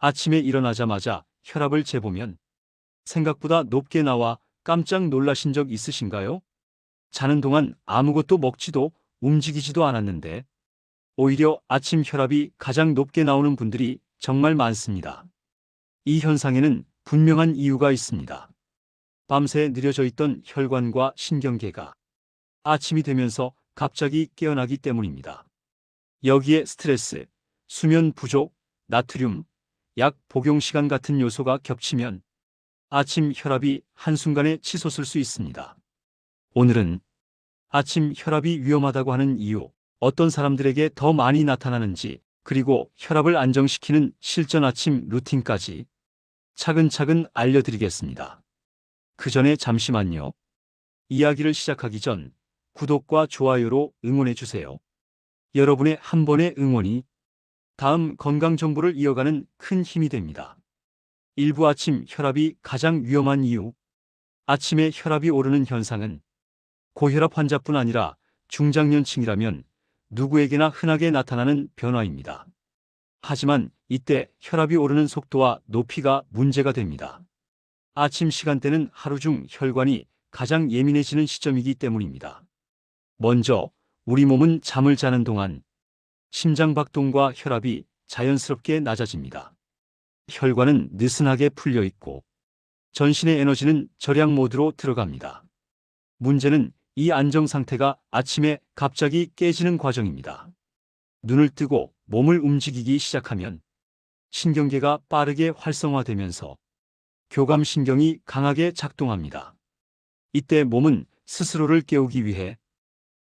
아침에 일어나자마자 혈압을 재보면 생각보다 높게 나와 깜짝 놀라신 적 있으신가요? 자는 동안 아무것도 먹지도 움직이지도 않았는데 오히려 아침 혈압이 가장 높게 나오는 분들이 정말 많습니다. 이 현상에는 분명한 이유가 있습니다. 밤새 느려져 있던 혈관과 신경계가 아침이 되면서 갑자기 깨어나기 때문입니다. 여기에 스트레스, 수면 부족, 나트륨, 약 복용 시간 같은 요소가 겹치면 아침 혈압이 한순간에 치솟을 수 있습니다. 오늘은 아침 혈압이 위험하다고 하는 이유, 어떤 사람들에게 더 많이 나타나는지, 그리고 혈압을 안정시키는 실전 아침 루틴까지 차근차근 알려드리겠습니다. 그 전에 잠시만요. 이야기를 시작하기 전 구독과 좋아요로 응원해주세요. 여러분의 한 번의 응원이 다음 건강 정보를 이어가는 큰 힘이 됩니다. 일부 아침 혈압이 가장 위험한 이유. 아침에 혈압이 오르는 현상은 고혈압 환자뿐 아니라 중장년층이라면 누구에게나 흔하게 나타나는 변화입니다. 하지만 이때 혈압이 오르는 속도와 높이가 문제가 됩니다. 아침 시간대는 하루 중 혈관이 가장 예민해지는 시점이기 때문입니다. 먼저 우리 몸은 잠을 자는 동안 심장박동과 혈압이 자연스럽게 낮아집니다. 혈관은 느슨하게 풀려 있고 전신의 에너지는 절약 모드로 들어갑니다. 문제는 이 안정 상태가 아침에 갑자기 깨지는 과정입니다. 눈을 뜨고 몸을 움직이기 시작하면 신경계가 빠르게 활성화되면서 교감신경이 강하게 작동합니다. 이때 몸은 스스로를 깨우기 위해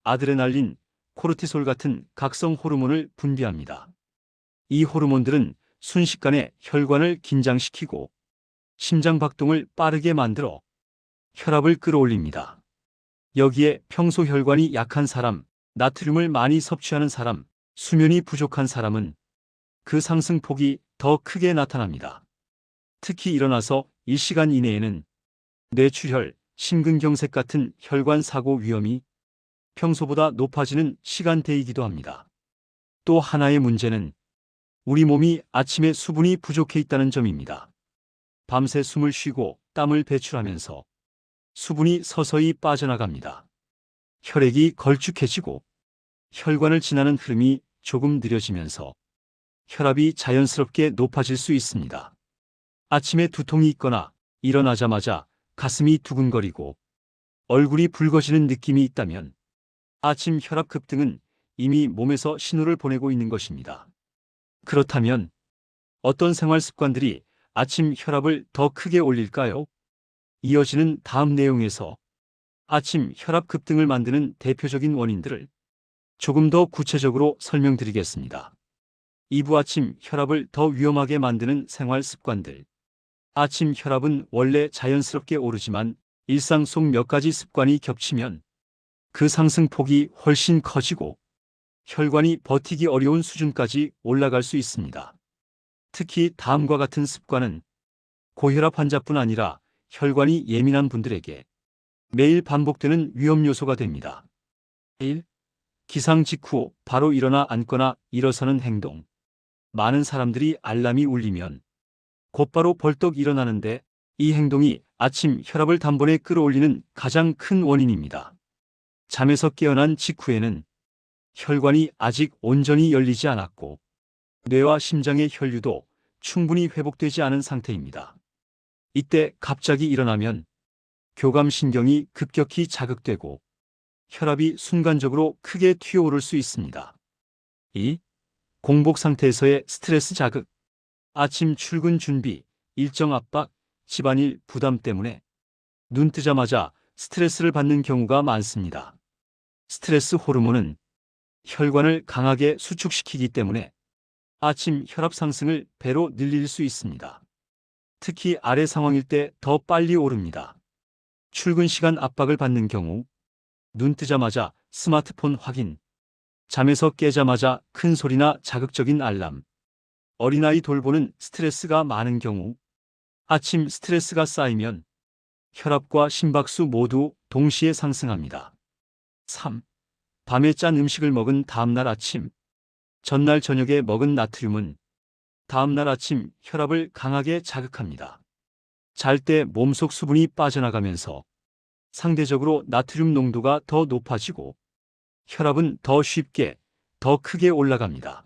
아드레날린, 코르티솔 같은 각성 호르몬을 분비합니다. 이 호르몬들은 순식간에 혈관을 긴장시키고 심장 박동을 빠르게 만들어 혈압을 끌어올립니다. 여기에 평소 혈관이 약한 사람, 나트륨을 많이 섭취하는 사람, 수면이 부족한 사람은 그 상승폭이 더 크게 나타납니다. 특히 일어나서 1시간 이내에는 뇌출혈, 심근경색 같은 혈관 사고 위험이 평소보다 높아지는 시간대이기도 합니다. 또 하나의 문제는 우리 몸이 아침에 수분이 부족해 있다는 점입니다. 밤새 숨을 쉬고 땀을 배출하면서 수분이 서서히 빠져나갑니다. 혈액이 걸쭉해지고 혈관을 지나는 흐름이 조금 느려지면서 혈압이 자연스럽게 높아질 수 있습니다. 아침에 두통이 있거나 일어나자마자 가슴이 두근거리고 얼굴이 붉어지는 느낌이 있다면 아침 혈압 급등은 이미 몸에서 신호를 보내고 있는 것입니다. 그렇다면 어떤 생활 습관들이 아침 혈압을 더 크게 올릴까요? 이어지는 다음 내용에서 아침 혈압 급등을 만드는 대표적인 원인들을 조금 더 구체적으로 설명드리겠습니다. 2부 아침 혈압을 더 위험하게 만드는 생활 습관들. 아침 혈압은 원래 자연스럽게 오르지만 일상 속 몇 가지 습관이 겹치면 그 상승폭이 훨씬 커지고 혈관이 버티기 어려운 수준까지 올라갈 수 있습니다. 특히 다음과 같은 습관은 고혈압 환자뿐 아니라 혈관이 예민한 분들에게 매일 반복되는 위험 요소가 됩니다. 1. 기상 직후 바로 일어나 앉거나 일어서는 행동. 많은 사람들이 알람이 울리면 곧바로 벌떡 일어나는데 이 행동이 아침 혈압을 단번에 끌어올리는 가장 큰 원인입니다. 잠에서 깨어난 직후에는 혈관이 아직 온전히 열리지 않았고 뇌와 심장의 혈류도 충분히 회복되지 않은 상태입니다. 이때 갑자기 일어나면 교감신경이 급격히 자극되고 혈압이 순간적으로 크게 튀어오를 수 있습니다. 2. 공복 상태에서의 스트레스 자극. 아침 출근 준비, 일정 압박, 집안일 부담 때문에 눈 뜨자마자 스트레스를 받는 경우가 많습니다. 스트레스 호르몬은 혈관을 강하게 수축시키기 때문에 아침 혈압 상승을 배로 늘릴 수 있습니다. 특히 아래 상황일 때 더 빨리 오릅니다. 출근 시간 압박을 받는 경우, 눈 뜨자마자 스마트폰 확인, 잠에서 깨자마자 큰 소리나 자극적인 알람, 어린아이 돌보는 스트레스가 많은 경우, 아침 스트레스가 쌓이면 혈압과 심박수 모두 동시에 상승합니다. 3. 밤에 짠 음식을 먹은 다음날 아침. 전날 저녁에 먹은 나트륨은 다음 날 아침 혈압을 강하게 자극합니다. 잘 때 몸속 수분이 빠져나가면서 상대적으로 나트륨 농도가 더 높아지고 혈압은 더 쉽게, 더 크게 올라갑니다.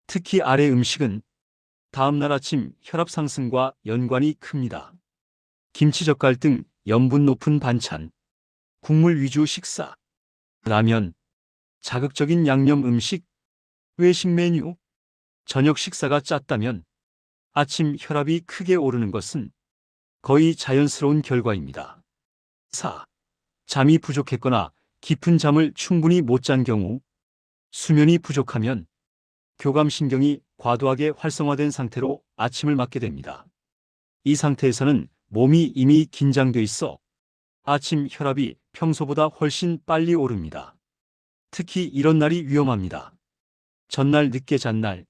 특히 아래 음식은 다음 날 아침 혈압 상승과 연관이 큽니다. 김치 젓갈 등 염분 높은 반찬, 국물 위주 식사, 라면, 자극적인 양념 음식, 외식 메뉴, 저녁 식사가 짰다면 아침 혈압이 크게 오르는 것은 거의 자연스러운 결과입니다. 4. 잠이 부족했거나 깊은 잠을 충분히 못 잔 경우, 수면이 부족하면 교감신경이 과도하게 활성화된 상태로 아침을 맞게 됩니다. 이 상태에서는 몸이 이미 긴장돼 있어 아침 혈압이 평소보다 훨씬 빨리 오릅니다. 특히 이런 날이 위험합니다. 전날 늦게 잔 날,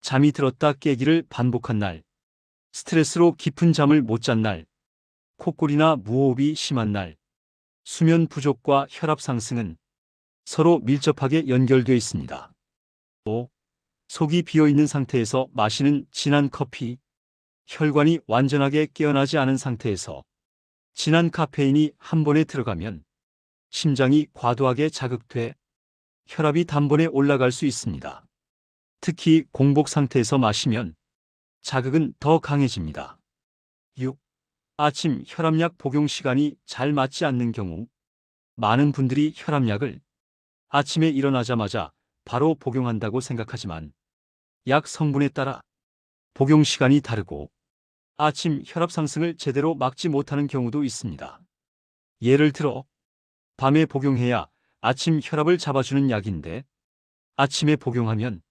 잠이 들었다 깨기를 반복한 날, 스트레스로 깊은 잠을 못 잔 날, 코골이나 무호흡이 심한 날, 수면 부족과 혈압 상승은 서로 밀접하게 연결되어 있습니다. 5. 속이 비어있는 상태에서 마시는 진한 커피, 혈관이 완전하게 깨어나지 않은 상태에서 진한 카페인이 한 번에 들어가면 심장이 과도하게 자극돼 혈압이 단번에 올라갈 수 있습니다. 특히 공복 상태에서 마시면 자극은 더 강해집니다. 6. 아침 혈압약 복용 시간이 잘 맞지 않는 경우, 많은 분들이 혈압약을 아침에 일어나자마자 바로 복용한다고 생각하지만 약 성분에 따라 복용 시간이 다르고 아침 혈압 상승을 제대로 막지 못하는 경우도 있습니다. 예를 들어 밤에 복용해야 아침 혈압을 잡아주는 약인데 아침에 복용하면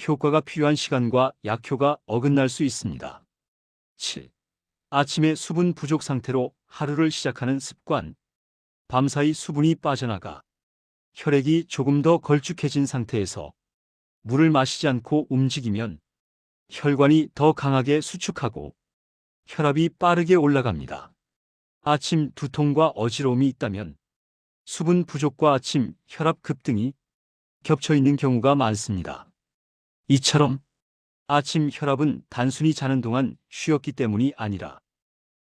효과가 필요한 시간과 약효가 어긋날 수 있습니다. 7. 아침에 수분 부족 상태로 하루를 시작하는 습관. 밤사이 수분이 빠져나가 혈액이 조금 더 걸쭉해진 상태에서 물을 마시지 않고 움직이면 혈관이 더 강하게 수축하고 혈압이 빠르게 올라갑니다. 아침 두통과 어지러움이 있다면 수분 부족과 아침 혈압 급등이 겹쳐 있는 경우가 많습니다. 이처럼 아침 혈압은 단순히 자는 동안 쉬었기 때문이 아니라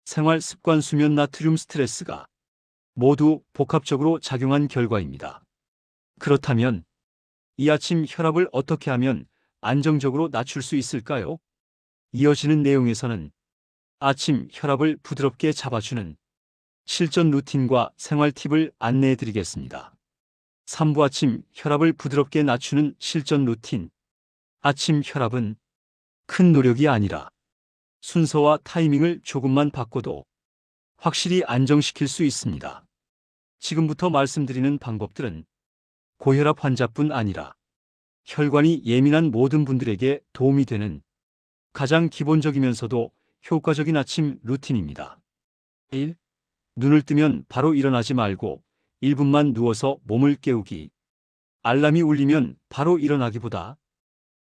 생활 습관, 수면, 나트륨, 스트레스가 모두 복합적으로 작용한 결과입니다. 그렇다면 이 아침 혈압을 어떻게 하면 안정적으로 낮출 수 있을까요? 이어지는 내용에서는 아침 혈압을 부드럽게 잡아주는 실전 루틴과 생활 팁을 안내해 드리겠습니다. 3부 아침 혈압을 부드럽게 낮추는 실전 루틴. 아침 혈압은 큰 노력이 아니라 순서와 타이밍을 조금만 바꿔도 확실히 안정시킬 수 있습니다. 지금부터 말씀드리는 방법들은 고혈압 환자뿐 아니라 혈관이 예민한 모든 분들에게 도움이 되는 가장 기본적이면서도 효과적인 아침 루틴입니다. 1. 눈을 뜨면 바로 일어나지 말고 1분만 누워서 몸을 깨우기. 알람이 울리면 바로 일어나기보다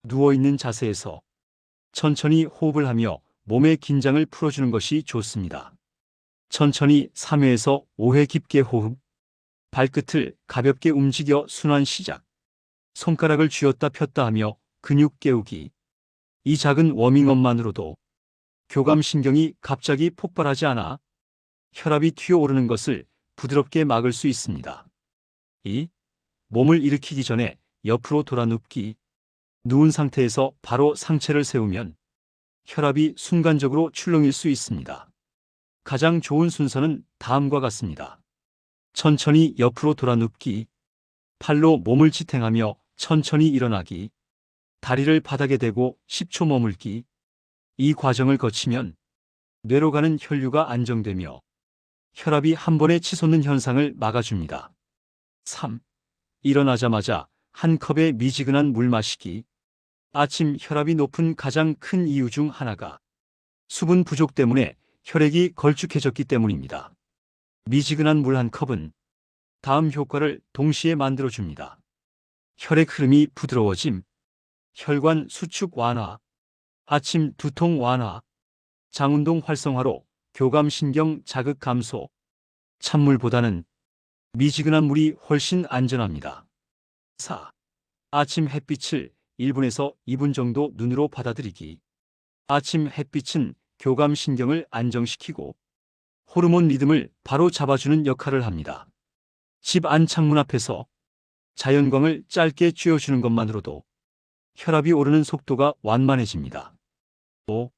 누워있는 자세에서 천천히 호흡을 하며 몸의 긴장을 풀어주는 것이 좋습니다. 천천히 3회에서 5회 깊게 호흡. 발끝을 가볍게 움직여 순환 시작. 손가락을 쥐었다 폈다 하며 근육 깨우기. 이 작은 워밍업만으로도 교감신경이 갑자기 폭발하지 않아 혈압이 튀어오르는 것을 부드럽게 막을 수 있습니다. 2. 몸을 일으키기 전에 옆으로 돌아 눕기. 누운 상태에서 바로 상체를 세우면 혈압이 순간적으로 출렁일 수 있습니다. 가장 좋은 순서는 다음과 같습니다. 천천히 옆으로 돌아 눕기. 팔로 몸을 지탱하며 천천히 일어나기. 다리를 바닥에 대고 10초 머물기. 이 과정을 거치면 뇌로 가는 혈류가 안정되며 혈압이 한 번에 치솟는 현상을 막아줍니다. 3. 일어나자마자 한 컵의 미지근한 물 마시기. 아침 혈압이 높은 가장 큰 이유 중 하나가 수분 부족 때문에 혈액이 걸쭉해졌기 때문입니다. 미지근한 물 한 컵은 다음 효과를 동시에 만들어줍니다. 혈액 흐름이 부드러워짐, 혈관 수축 완화, 아침 두통 완화, 장운동 활성화로 교감신경 자극 감소. 찬물보다는 미지근한 물이 훨씬 안전합니다. 4. 아침 햇빛을 1분에서 2분 정도 눈으로 받아들이기. 아침 햇빛은 교감신경을 안정시키고 호르몬 리듬을 바로 잡아주는 역할을 합니다. 집 안 창문 앞에서 자연광을 짧게 쬐어주는 것만으로도 혈압이 오르는 속도가 완만해집니다. 5.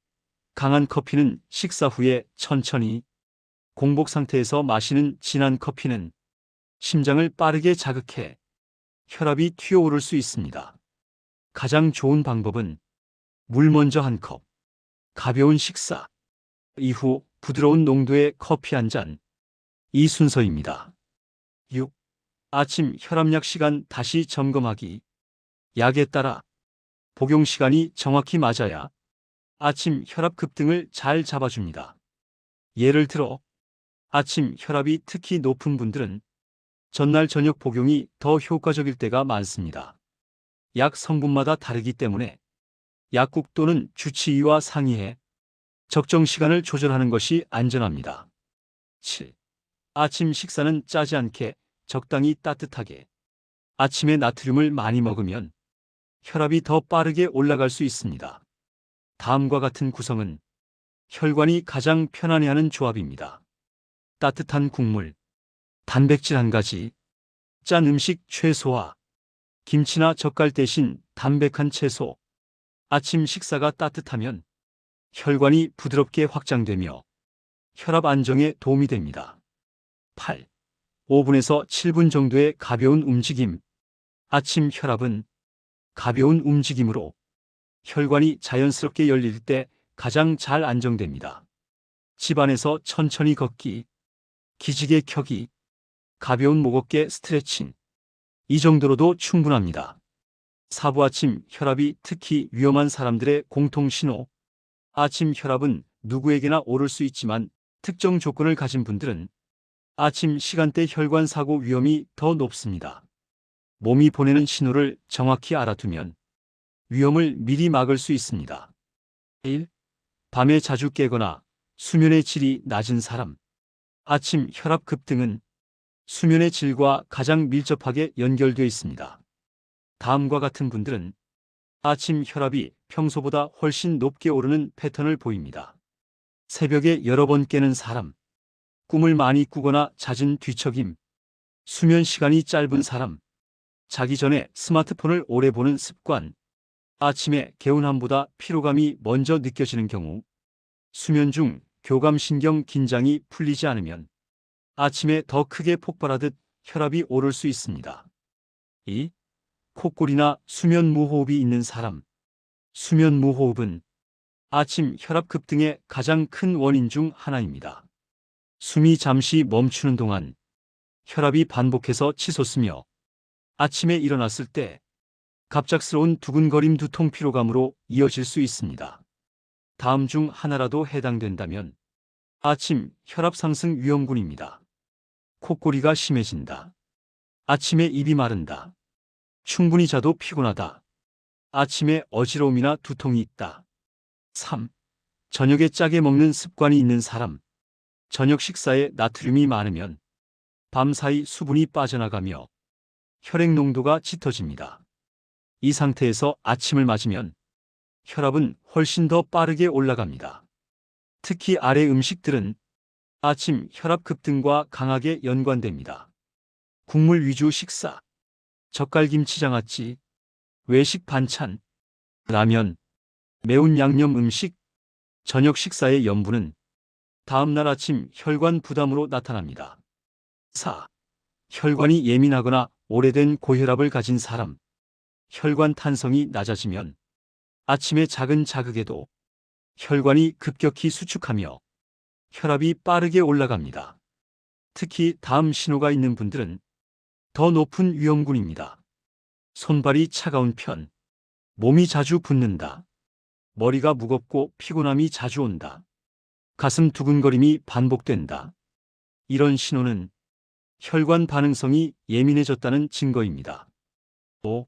강한 커피는 식사 후에 천천히, 공복 상태에서 마시는 진한 커피는 심장을 빠르게 자극해 혈압이 튀어오를 수 있습니다. 가장 좋은 방법은 물 먼저 한 컵, 가벼운 식사, 이후 부드러운 농도의 커피 한 잔, 이 순서입니다. 6. 아침 혈압약 시간 다시 점검하기. 약에 따라 복용 시간이 정확히 맞아야 아침 혈압 급등을 잘 잡아줍니다. 예를 들어 아침 혈압이 특히 높은 분들은 전날 저녁 복용이 더 효과적일 때가 많습니다. 약 성분마다 다르기 때문에 약국 또는 주치의와 상의해 적정 시간을 조절하는 것이 안전합니다. 7. 아침 식사는 짜지 않게 적당히 따뜻하게. 아침에 나트륨을 많이 먹으면 혈압이 더 빠르게 올라갈 수 있습니다. 다음과 같은 구성은 혈관이 가장 편안해하는 조합입니다. 따뜻한 국물, 단백질 한 가지, 짠 음식 최소화, 김치나 젓갈 대신 담백한 채소. 아침 식사가 따뜻하면 혈관이 부드럽게 확장되며 혈압 안정에 도움이 됩니다. 8. 5분에서 7분 정도의 가벼운 움직임. 아침 혈압은 가벼운 움직임으로 혈관이 자연스럽게 열릴 때 가장 잘 안정됩니다. 집안에서 천천히 걷기, 기지개 켜기, 가벼운 목 어깨 스트레칭. 이 정도로도 충분합니다. 4부 아침 혈압이 특히 위험한 사람들의 공통신호. 아침 혈압은 누구에게나 오를 수 있지만 특정 조건을 가진 분들은 아침 시간대 혈관 사고 위험이 더 높습니다. 몸이 보내는 신호를 정확히 알아두면 위험을 미리 막을 수 있습니다. 1. 밤에 자주 깨거나 수면의 질이 낮은 사람. 아침 혈압 급등은 수면의 질과 가장 밀접하게 연결되어 있습니다. 다음과 같은 분들은 아침 혈압이 평소보다 훨씬 높게 오르는 패턴을 보입니다. 새벽에 여러 번 깨는 사람, 꿈을 많이 꾸거나 잦은 뒤척임, 수면 시간이 짧은 사람, 자기 전에 스마트폰을 오래 보는 습관, 아침에 개운함보다 피로감이 먼저 느껴지는 경우, 수면 중 교감신경 긴장이 풀리지 않으면 아침에 더 크게 폭발하듯 혈압이 오를 수 있습니다. 2. 콧골이나 수면 무호흡이 있는 사람. 수면 무호흡은 아침 혈압 급등의 가장 큰 원인 중 하나입니다. 숨이 잠시 멈추는 동안 혈압이 반복해서 치솟으며 아침에 일어났을 때 갑작스러운 두근거림 두통 피로감으로 이어질 수 있습니다. 다음 중 하나라도 해당된다면 아침 혈압 상승 위험군입니다. 콧골이가 심해진다. 아침에 입이 마른다. 충분히 자도 피곤하다. 아침에 어지러움이나 두통이 있다. 3. 저녁에 짜게 먹는 습관이 있는 사람. 저녁 식사에 나트륨이 많으면 밤사이 수분이 빠져나가며 혈액 농도가 짙어집니다. 이 상태에서 아침을 맞으면 혈압은 훨씬 더 빠르게 올라갑니다. 특히 아래 음식들은 아침 혈압 급등과 강하게 연관됩니다. 국물 위주 식사, 젓갈김치 장아찌, 외식 반찬, 라면, 매운 양념 음식, 저녁 식사의 염분은 다음날 아침 혈관 부담으로 나타납니다. 4. 혈관이 예민하거나 오래된 고혈압을 가진 사람. 혈관 탄성이 낮아지면 아침에 작은 자극에도 혈관이 급격히 수축하며 혈압이 빠르게 올라갑니다. 특히 다음 신호가 있는 분들은 더 높은 위험군입니다. 손발이 차가운 편, 몸이 자주 붓는다, 머리가 무겁고 피곤함이 자주 온다, 가슴 두근거림이 반복된다. 이런 신호는 혈관 반응성이 예민해졌다는 증거입니다. 5.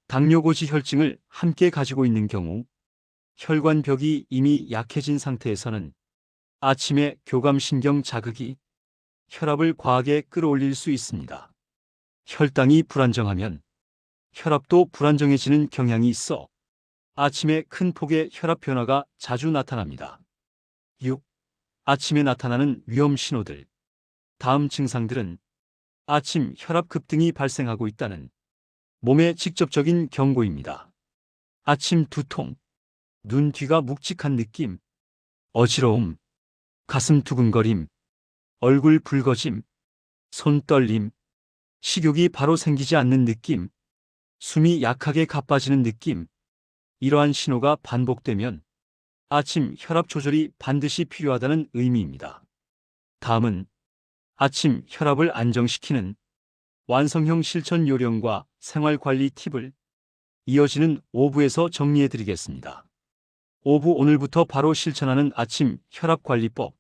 당뇨고지 혈증을 함께 가지고 있는 경우 혈관벽이 이미 약해진 상태에서는 아침에 교감신경 자극이 혈압을 과하게 끌어올릴 수 있습니다. 혈당이 불안정하면 혈압도 불안정해지는 경향이 있어 아침에 큰 폭의 혈압 변화가 자주 나타납니다. 6. 아침에 나타나는 위험 신호들. 다음 증상들은 아침 혈압 급등이 발생하고 있다는 몸의 직접적인 경고입니다. 아침 두통, 눈 뒤가 묵직한 느낌, 어지러움, 가슴 두근거림, 얼굴 붉어짐, 손 떨림, 식욕이 바로 생기지 않는 느낌, 숨이 약하게 가빠지는 느낌. 이러한 신호가 반복되면 아침 혈압 조절이 반드시 필요하다는 의미입니다. 다음은 아침 혈압을 안정시키는 완성형 실천 요령과 생활관리 팁을 이어지는 5부에서 정리해 드리겠습니다. 5부 오늘부터 바로 실천하는 아침 혈압 관리법.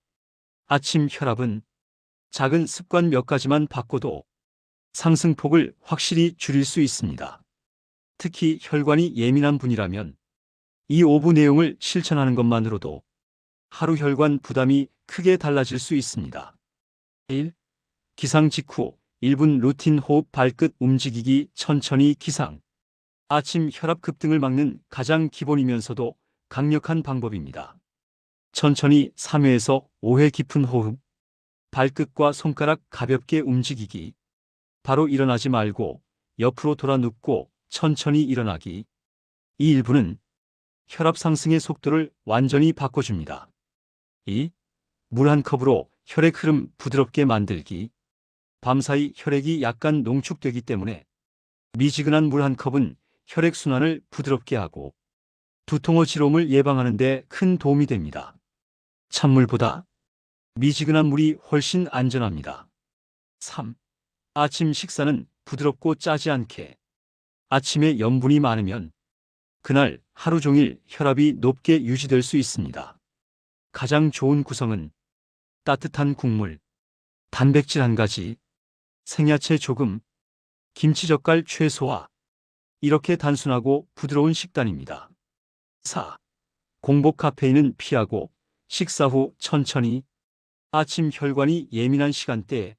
아침 혈압은 작은 습관 몇 가지만 바꿔도 상승폭을 확실히 줄일 수 있습니다. 특히 혈관이 예민한 분이라면 이 5부 내용을 실천하는 것만으로도 하루 혈관 부담이 크게 달라질 수 있습니다. 1. 기상 직후 1분 루틴 호흡 발끝 움직이기 천천히 기상. 아침 혈압 급등을 막는 가장 기본이면서도 강력한 방법입니다. 천천히 3회에서 5회 깊은 호흡, 발끝과 손가락 가볍게 움직이기, 바로 일어나지 말고 옆으로 돌아 눕고 천천히 일어나기. 이 일부는 혈압 상승의 속도를 완전히 바꿔줍니다. 2. 물 한 컵으로 혈액 흐름 부드럽게 만들기. 밤사이 혈액이 약간 농축되기 때문에 미지근한 물 한 컵은 혈액 순환을 부드럽게 하고 두통 어지러움을 예방하는 데 큰 도움이 됩니다. 찬물보다 미지근한 물이 훨씬 안전합니다. 3. 아침 식사는 부드럽고 짜지 않게. 아침에 염분이 많으면 그날 하루 종일 혈압이 높게 유지될 수 있습니다. 가장 좋은 구성은 따뜻한 국물, 단백질 한 가지, 생야채 조금, 김치 젓갈 최소화. 이렇게 단순하고 부드러운 식단입니다. 4. 공복 카페인은 피하고 식사 후 천천히. 아침 혈관이 예민한 시간대에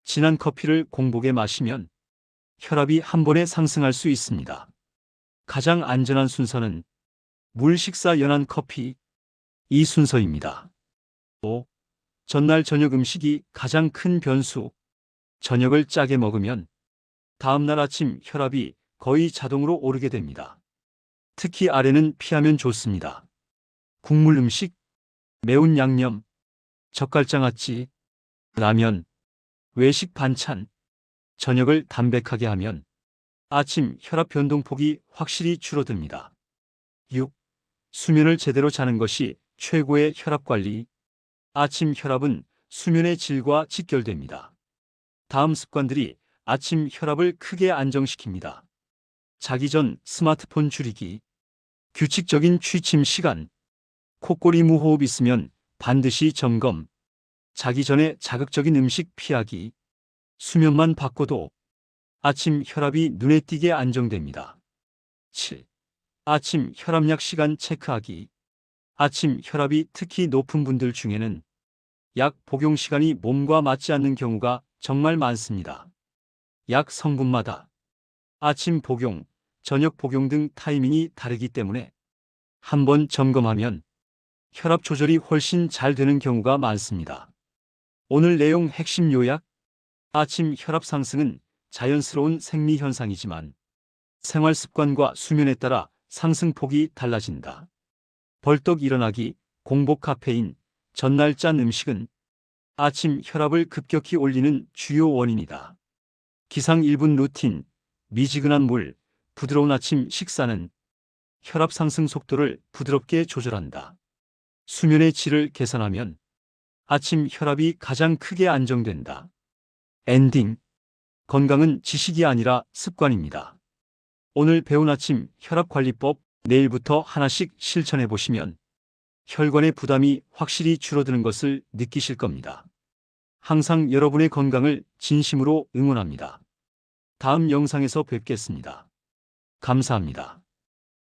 진한 커피를 공복에 마시면 혈압이 한 번에 상승할 수 있습니다. 가장 안전한 순서는 물 식사 연한 커피. 이 순서입니다. 5. 전날 저녁 음식이 가장 큰 변수. 저녁을 짜게 먹으면 다음날 아침 혈압이 거의 자동으로 오르게 됩니다. 특히 아래는 피하면 좋습니다. 국물 음식, 매운 양념, 젓갈장아찌, 라면, 외식 반찬. 저녁을 담백하게 하면 아침 혈압 변동폭이 확실히 줄어듭니다. 6. 수면을 제대로 자는 것이 최고의 혈압 관리. 아침 혈압은 수면의 질과 직결됩니다. 다음 습관들이 아침 혈압을 크게 안정시킵니다. 자기 전 스마트폰 줄이기, 규칙적인 취침 시간, 콧골이 무호흡 있으면 반드시 점검, 자기 전에 자극적인 음식 피하기. 수면만 바꿔도 아침 혈압이 눈에 띄게 안정됩니다. 7. 아침 혈압약 시간 체크하기. 아침 혈압이 특히 높은 분들 중에는 약 복용 시간이 몸과 맞지 않는 경우가 정말 많습니다. 약 성분마다 아침 복용, 저녁 복용 등 타이밍이 다르기 때문에 한번 점검하면 혈압 조절이 훨씬 잘 되는 경우가 많습니다. 오늘 내용 핵심 요약. 아침 혈압 상승은 자연스러운 생리 현상이지만 생활 습관과 수면에 따라 상승폭이 달라진다. 벌떡 일어나기, 공복 카페인, 전날 짠 음식은 아침 혈압을 급격히 올리는 주요 원인이다. 기상 1분 루틴, 미지근한 물, 부드러운 아침 식사는 혈압 상승 속도를 부드럽게 조절한다. 수면의 질을 개선하면 아침 혈압이 가장 크게 안정된다. 엔딩. 건강은 지식이 아니라 습관입니다. 오늘 배운 아침 혈압 관리법 내일부터 하나씩 실천해 보시면 혈관의 부담이 확실히 줄어드는 것을 느끼실 겁니다. 항상 여러분의 건강을 진심으로 응원합니다. 다음 영상에서 뵙겠습니다. 감사합니다.